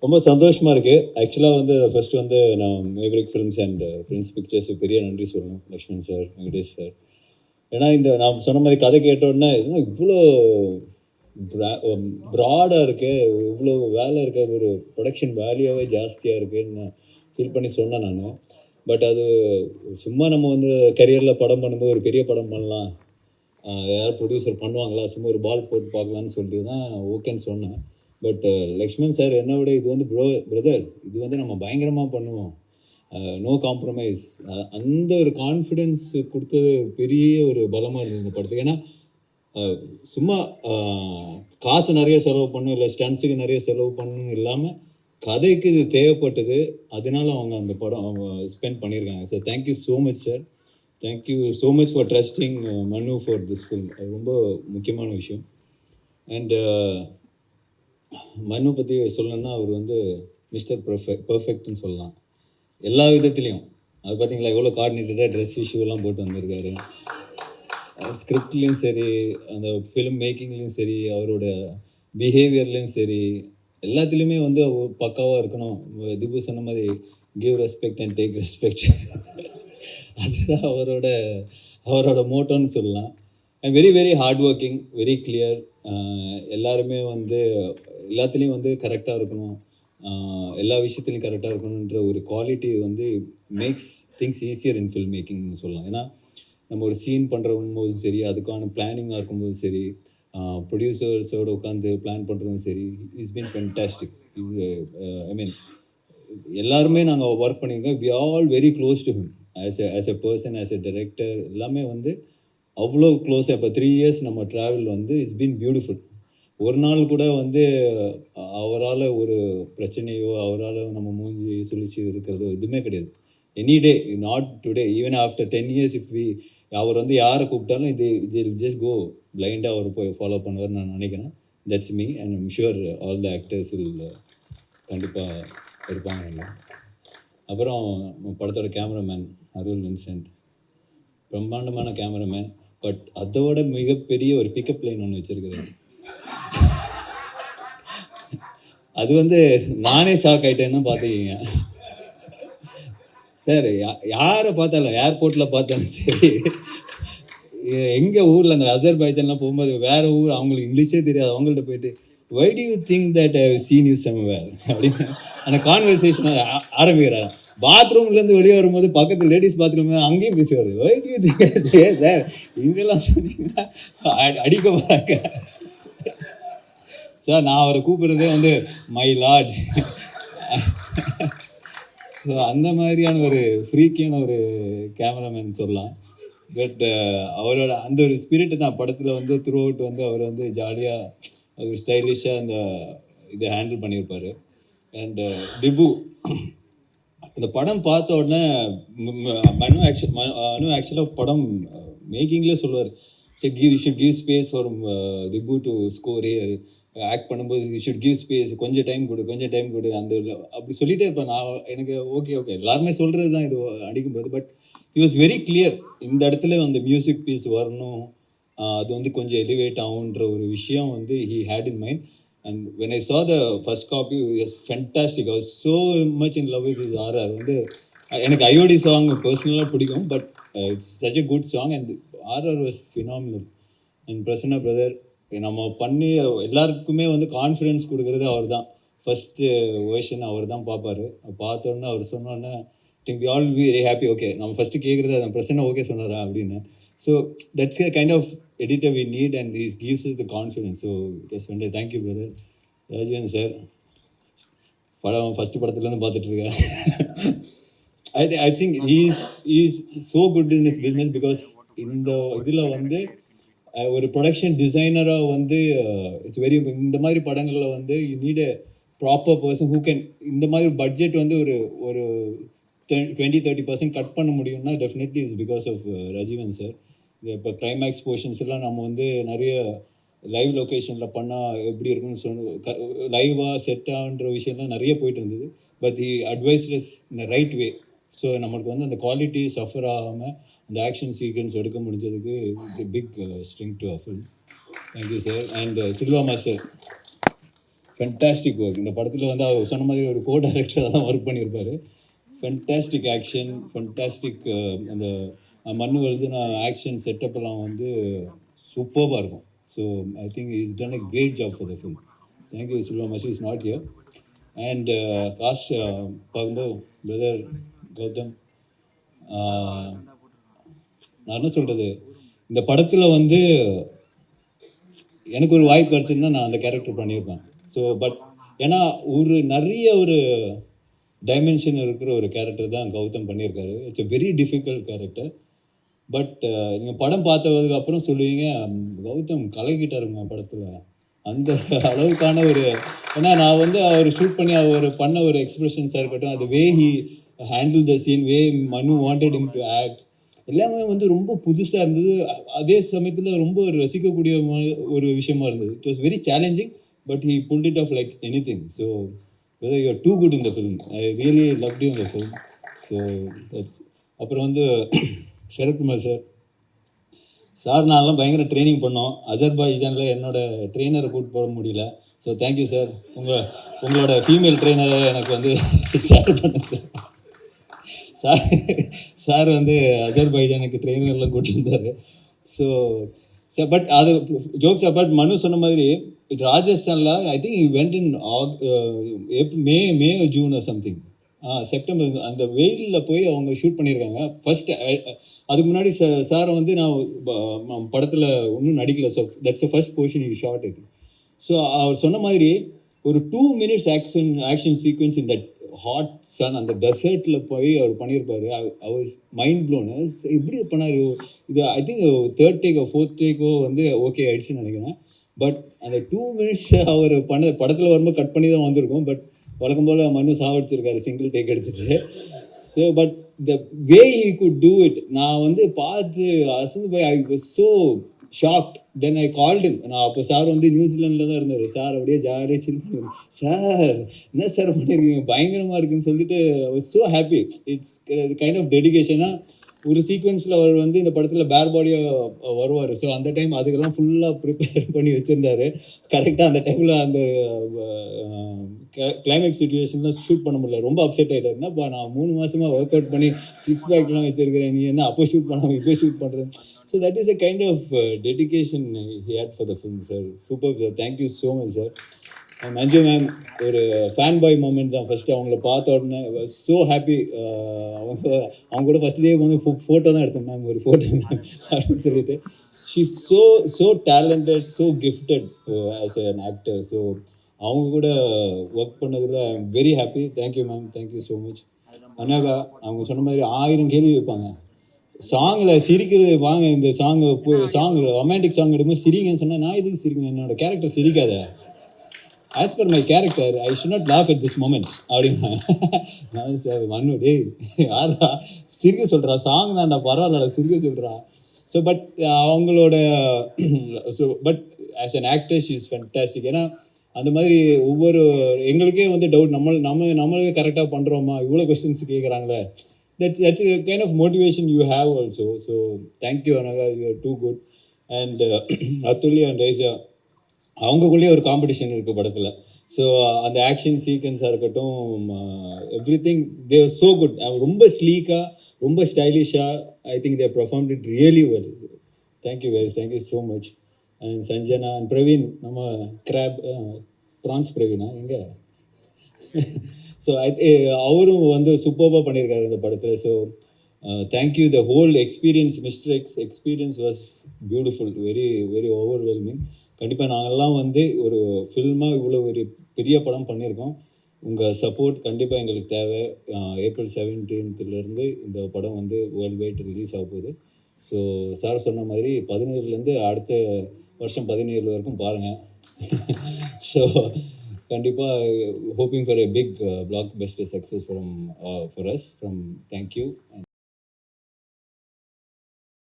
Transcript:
ரொம்ப சந்தோஷமாக இருக்குது. ஆக்சுவலாக வந்து ஃபர்ஸ்ட் வந்து நான் Maverick films and Prince pictures பெரிய நன்றி சொல்லணும். Lakshman sir, Venkatesh sir. ஏன்னா இந்த நான் சொன்ன மாதிரி கதை கேட்டோடனே இவ்வளோ ப்ராடாக இருக்கு, இவ்வளோ வேலை இருக்க, ஒரு ப்ரொடக்ஷன் வேல்யூவே ஜாஸ்தியாக இருக்குன்னு நான் ஃபீல் பண்ணி சொன்னேன் நான். பட் அது சும்மா நம்ம வந்து கரியரில் படம் பண்ணும்போது ஒரு பெரிய படம் பண்ணலாம், யார் ப்ரொடியூசர் பண்ணுவாங்களா, சும்மா ஒரு பால் போட்டு பார்க்கலான்னு சொல்லிட்டு தான் ஓகேன்னு சொன்னேன். பட் லக்ஷ்மண் சார் என்னை விட இது வந்து பிரதர் இது வந்து நம்ம பயங்கரமாக பண்ணுவோம், நோ காம்ப்ரமைஸ், அந்த ஒரு கான்ஃபிடென்ஸ் கொடுத்தது பெரிய ஒரு பலமாக இருந்தது இந்த படத்துக்கு. ஏன்னா சும்மா காசு நிறைய செலவு பண்ணும், இல்லை ஸ்டன்ஸுக்கு நிறைய செலவு பண்ணணும் இல்லாமல் கதைக்கு இது தேவைப்பட்டது, அதனால அவங்க அந்த படம் அவங்க ஸ்பெண்ட் பண்ணியிருக்காங்க. So thank you so much sir, thank you so much for trusting மனு ஃபார் திஸ் ஃபில்ம். அது ரொம்ப முக்கியமான விஷயம். அண்ட் மனு பற்றி சொல்லணும்னா அவர் வந்து மிஸ்டர் பர்ஃபெக்ட்னு சொல்லலாம் எல்லா விதத்துலேயும். அது பார்த்தீங்களா எவ்வளோ கோஆர்டினேட்டடாக ட்ரெஸ் இஷ்யூலாம் போட்டு வந்திருக்காரு. ஸ்கிரிப்ட்லேயும் சரி, அந்த ஃபிலிம் மேக்கிங்லேயும் சரி, அவரோட பிஹேவியர்லேயும் சரி, எல்லாத்துலேயுமே வந்து பக்காவாக இருக்கணும். திபு சொன்ன மாதிரி give respect and take respect, அதுதான் அவரோட மோட்டோன்னு சொல்லலாம். And very very hard working, very clear. எல்லாருமே வந்து எல்லாத்துலேயும் வந்து கரெக்டாக இருக்கணும், எல்லா விஷயத்துலையும் கரெக்டாக இருக்கணுன்ற ஒரு குவாலிட்டி வந்து makes things easier in film மேக்கிங்னு சொல்லலாம். ஏன்னா நம்ம ஒரு சீன் பண்ணுறம்போதும் சரி, அதுக்கான பிளானிங்காக இருக்கும்போதும் சரி, ப்ரொடியூசர்ஸோடு உட்காந்து பிளான் பண்ணுறதும் சரி, இட்ஸ் பீன் ஃபென்டாஸ்டிக். இது ஐ மீன் எல்லாருமே நாங்கள் ஒர்க் பண்ணியிருக்கோம். We all very close to him as a person, as a director, எல்லாமே வந்து அவ்வளோ க்ளோஸாக. இப்போ 3 இயர்ஸ் நம்ம ட்ராவல் வந்து இட்ஸ் பீன் பியூட்டிஃபுல். ஒரு நாள் கூட வந்து அவரால் ஒரு பிரச்சனையோ, அவரால் நம்ம மூஞ்சி சுழிச்சு இருக்கிறதோ எதுவுமே கிடையாது. Any day, not today, even after 10 years if அவர் வந்து யாரை கூப்பிட்டாலும் இது ஜஸ்ட் கோ பிளைண்டாக அவர் போய் ஃபாலோ பண்ணுவார்னு நான் நினைக்கிறேன். That's me and I'm sure all the actors will கண்டிப்பாக இருப்பாங்க. அப்புறம் படத்தோட கேமராமேன் அருள் வின்சென்ட், பிரம்மாண்டமான கேமராமேன். பட் அதோட மிகப்பெரிய ஒரு பிக்கப் லைன் ஒன்று வச்சுருக்கிறேன். அது வந்து நானே ஷாக் ஆகிட்டேன்னு பார்த்துக்கிங்க சார். யாரை பார்த்தாலும், ஏர்போர்ட்டில் பார்த்தாலும் சரி, எங்கள் ஊரில் அந்த அசர்பைஜான்லாம் போகும்போது வேறு ஊர், அவங்களுக்கு இங்கிலீஷே தெரியாது, அவங்கள்ட்ட போயிட்டு why do you think that I have seen you somewhere அப்படின்னு அந்த கான்வர்சேஷன் ஆரம்பிக்கிறார். பாத்ரூம்லேருந்து வெளியே வரும்போது பக்கத்து லேடிஸ் பாத்ரூம் அங்கேயும் பேசுவார். வை டு யூ திங்க் சார் இங்கெல்லாம் சொன்னீங்கன்னா அடிக்க போகிறாங்க சார். நான் அவரை கூப்பிட்றதே வந்து மை லார்ட். ஸோ அந்த மாதிரியான ஒரு ஃப்ரீக்கியான ஒரு கேமராமேன் சொல்லலாம். பட் அவரோட அந்த ஒரு ஸ்பிரிட்டு தான் படத்தில் வந்து த்ரூ அவுட் வந்து அவர் வந்து ஜாலியாக ஒரு ஸ்டைலிஷாக அந்த இதை ஹேண்டில் பண்ணியிருப்பார். அண்டு திபு இந்த படம் பார்த்த உடனே மனு ஆக்சுவலாக படம் மேக்கிங்லேயே சொல்லுவார், சரி you should give space for Dipu to score here, act பண்ணும்போது யூ ஷுட் கிவ் ஸ்பேஸ், கொஞ்சம் டைம் கொடு அந்த அப்படி சொல்லிகிட்டே இருப்பேன் நான். எனக்கு ஓகே எல்லாருமே சொல்கிறது தான் இது அடிக்கும்போது. But he was very clear, இந்த இடத்துல அந்த மியூசிக் பீஸ் வரணும், அது வந்து கொஞ்சம் எலிவேட் ஆகுன்ற ஒரு விஷயம் வந்து he had in mind. And when I saw the first copy, it was fantastic. I was so much in love with his RR. வந்து எனக்கு ஐஓடி சாங் பர்சனலாக பிடிக்கும், but it's such a good song and RR was phenomenal. And Prasanna brother நம்ம பண்ணி எல்லாருக்குமே வந்து confidence கொடுக்குறது அவர் தான். ஃபஸ்ட்டு வேர்ஷன் அவர் தான் பார்ப்பார். பார்த்தோன்னே அவர் சொன்னோன்னே think we all be very happy. Okay நம்ம ஃபஸ்ட்டு கேட்குறது அந்த பிரச்சனை ஓகே சொன்னாரா அப்படின்னு. So that's a kind of editor we need and is gives is the confidence. So it was wonder. Thank you brother. Rajavendar sir படம் ஃபஸ்ட்டு படத்துலேருந்து பார்த்துட்ருக்கேன். I think is so good in this business because இந்த இதில் வந்து ஒரு production டிசைனராக வந்து it's very, இந்த மாதிரி படங்களில் வந்து you need a proper person who can, இந்த மாதிரி பட்ஜெட் வந்து ஒரு 20-30% கட் பண்ண முடியும்னா definitely it's because of Rajeevan sir. இப்போ கிளைமேக்ஸ் போர்ஷன்ஸ் எல்லாம் நம்ம வந்து நிறைய லைவ் லொக்கேஷனில் பண்ணால் எப்படி இருக்குன்னு லைவாக செட்டான்ற விஷயம்லாம் நிறைய போயிட்டு இருந்தது. But the advices in right way. So நம்மளுக்கு வந்து அந்த குவாலிட்டி சஃபர் ஆகாமல் அந்த ஆக்ஷன் சீக்வன்ஸ் எடுக்க முடிஞ்சதுக்கு big string to a film. Thank you sir. And Silva master fantastic work. இந்த படத்தில் வந்து அவர் சொன்ன மாதிரி ஒரு கோ டைரக்டராக தான் ஒர்க் பண்ணியிருப்பார். ஃபென்டாஸ்டிக் ஆக்ஷன், ஃபென்டாஸ்டிக் அந்த மண்ணு எழுதுன ஆக்ஷன் செட்டப் எல்லாம் வந்து சூப்பர்பாக இருக்கும். So I think is done a great job for the film. Thank you Silva மசி is not here. And cast பார்க்கும்போது பிரதர் கௌதம், நான் என்ன சொல்கிறது, இந்த படத்தில் வந்து எனக்கு ஒரு வாய்ப்பு கிடச்சிருந்தா நான் அந்த கேரக்டர் பண்ணியிருப்பேன். ஸோ பட் ஏன்னா நிறைய ஒரு டைமென்ஷன் இருக்கிற ஒரு கேரக்டர் தான் கௌதம் பண்ணியிருக்காரு. It's a very difficult character. But நீங்கள் படம் பார்த்ததுக்கு அப்புறம் சொல்லுவீங்க, கௌதம் கலக்கிட்டாருங்க படத்தில், அந்த அளவுக்கான ஒரு, ஏன்னா நான் வந்து அவர் ஷூட் பண்ணி அவர் பண்ண ஒரு எக்ஸ்பிரஷன்ஸாக இருக்கட்டும், அது way he handle the scene, way Manu wanted him to act, எல்லாமே வந்து ரொம்ப புதுசாக இருந்தது. அதே சமயத்தில் ரொம்ப ரசிக்கக்கூடிய ஒரு விஷயமா இருந்தது. It was very challenging, but he pulled it off like anything. So you are too good in the film. I really loved you in the film. So அப்புறம் வந்து சரத்குமார் சார் நான்லாம் பயங்கர ட்ரைனிங் பண்ணோம். அஜர்பைஜானில் என்னோட ட்ரெயினரை கூப்பிட்டு போக முடியல. ஸோ தேங்க்யூ சார், உங்களோட ஃபீமேல் ட்ரெயினரை எனக்கு வந்து ஷேர் பண்ணது. சார் வந்து அஜர்பைஜானுக்கு ட்ரெயினர்லாம் கூப்பிட்டு. ஸோ பட் அது ஜோக்ஸ் அபார்ட், மனு சொன்ன மாதிரி ராஜஸ்தானில் I think went in May June something, September, அந்த வெயிலில் போய் அவங்க ஷூட் பண்ணியிருக்காங்க. ஃபர்ஸ்ட் அதுக்கு முன்னாடி சாரை வந்து நான் படத்தில் ஒன்றும் நடிக்கல. So that's a first portion you shot இது. ஸோ அவர் சொன்ன மாதிரி ஒரு 2 minutes ஆக்ஷன் சீக்வன்ஸ் இந்த ஹாட் சன், அந்த டெசர்ட்டில் போய் அவர் பண்ணியிருப்பார். I was mind blown. எப்படி பண்ணார் இது? ஐ திங்க் 3rd டேக்கோ 4th டேக்கோ வந்து ஓகே ஆயிடுச்சுன்னு நினைக்கிறேன். பட் அந்த 2 minutes அவர் படத்தில் வரும்போது கட் பண்ணி தான் வந்திருக்கும். பட் வழக்கம் போல் மண்ணு சாவடிச்சிருக்காரு சிங்கிள் டேக் எடுத்துகிட்டு. So but the way he could do it, நான் வந்து பார்த்து அசந்து போய் ஐ was so shocked. Then I called him. நான் அப்போ சார் வந்து நியூசிலாண்டில் தான் இருந்தார். சார் அப்படியே ஜாலியாக சில் பண்ணி, சார் என்ன சார் பண்ணியிருக்கீங்க, பயங்கரமாக இருக்குன்னு சொல்லிட்டு I was so happy. It's kind of டெடிகேஷனாக ஒரு சீக்வன்ஸில் அவர் வந்து இந்த படத்தில் பேர் பாடியாக வருவார். ஸோ அந்த டைம் அதுக்கெல்லாம் ஃபுல்லாக ப்ரிப்பேர் பண்ணி வச்சுருந்தாரு. கரெக்டாக அந்த டைமில் அந்த கிளைமேக்ஸ் சுச்சுவேஷன்லாம் ஷூட் பண்ண முடியல. ரொம்ப அப்செட் ஆகிட்டார். என்னப்பா நான் 3 மாதமாக ஒர்க் அவுட் பண்ணி 6 பேக்லாம் வச்சுருக்கிறேன், நீ என்ன அப்போ ஷூட் பண்ணாமல் இப்போ ஷூட் பண்ணுறேன். So that is a kind of dedication he had for the film sir. Super sir, thank you so much sir. Manju ma'am ஒரு ஃபேன் பாய் மூமெண்ட் தான். ஃபஸ்ட்டு அவங்கள பார்த்த உடனே ஸோ ஹாப்பி. அவங்க கூட ஃபஸ்ட் டே வந்து ஃபோட்டோ தான் எடுத்தேன் மேம், ஒரு ஃபோட்டோ மேம் அப்படின்னு சொல்லிட்டு. She so talented, so gifted as an actor. So அவங்க கூட ஒர்க் பண்ணதில் I am very happy. Thank you ma'am, thank you so much. Anagha அவங்க சொன்ன மாதிரி 1000 கேள்வி வைப்பாங்க. சாங்கில் சிரிக்கிறது, வாங்க இந்த சாங் ரொமான்டிக் சாங் எடுக்கும்போது சிரிங்கன்னு சொன்னால், நான் எதுக்கு சிரிக்கணும், என்னோட கேரக்டர் சிரிக்காத, as per my character I should not laugh at this moment அப்படின்னா. நான் சார் மண்ணு டே யாரா சிரிக்க சொல்கிறா, சாங் தான்டா பரவாயில்லடா சிரிக்க சொல்கிறா. ஸோ பட் அவங்களோட so but as an actor she is fantastic. ஏன்னா அந்த மாதிரி ஒவ்வொரு எங்களுக்கே வந்து டவுட், நம்மளே கரெக்டாக பண்ணுறோமா, இவ்வளோ questions கேட்குறாங்களே, that's a kind of motivation you have also. So thank you Anaga, you are too good. And Atuli and Raisa அவங்களுக்குள்ளேயே ஒரு காம்படிஷன் இருக்குது படத்தில். ஸோ அந்த ஆக்ஷன் சீக்வன்ஸாக இருக்கட்டும், everything they are so good. ரொம்ப ஸ்லீக்காக, ரொம்ப ஸ்டைலிஷாக, I think they performed it really well. Thank you guys, thank you so much. And Sanjana and Praveen, நம்ம ப்ரான்ஸ் பிரவீனா எங்கே? ஸோ அவரும் வந்து சூப்பராக பண்ணியிருக்காரு இந்த படத்தில். So thank you. The whole experience, mister X experience was beautiful, very very overwhelming. கண்டிப்பாக நாங்கள்லாம் வந்து ஒரு ஃபில்மாக இவ்வளோ ஒரு பெரிய படம் பண்ணியிருக்கோம். உங்கள் சப்போர்ட் கண்டிப்பாக எங்களுக்கு தேவை. April 17th இந்த படம் வந்து வேர்ல்டு வைட் ரிலீஸ் ஆக போகுது. ஸோ சார் சொன்ன மாதிரி 17லேருந்து அடுத்த வருஷம் 17 வரைக்கும் பாருங்கள். ஸோ கண்டிப்பாக hoping for a big blockbuster success for us from thank you.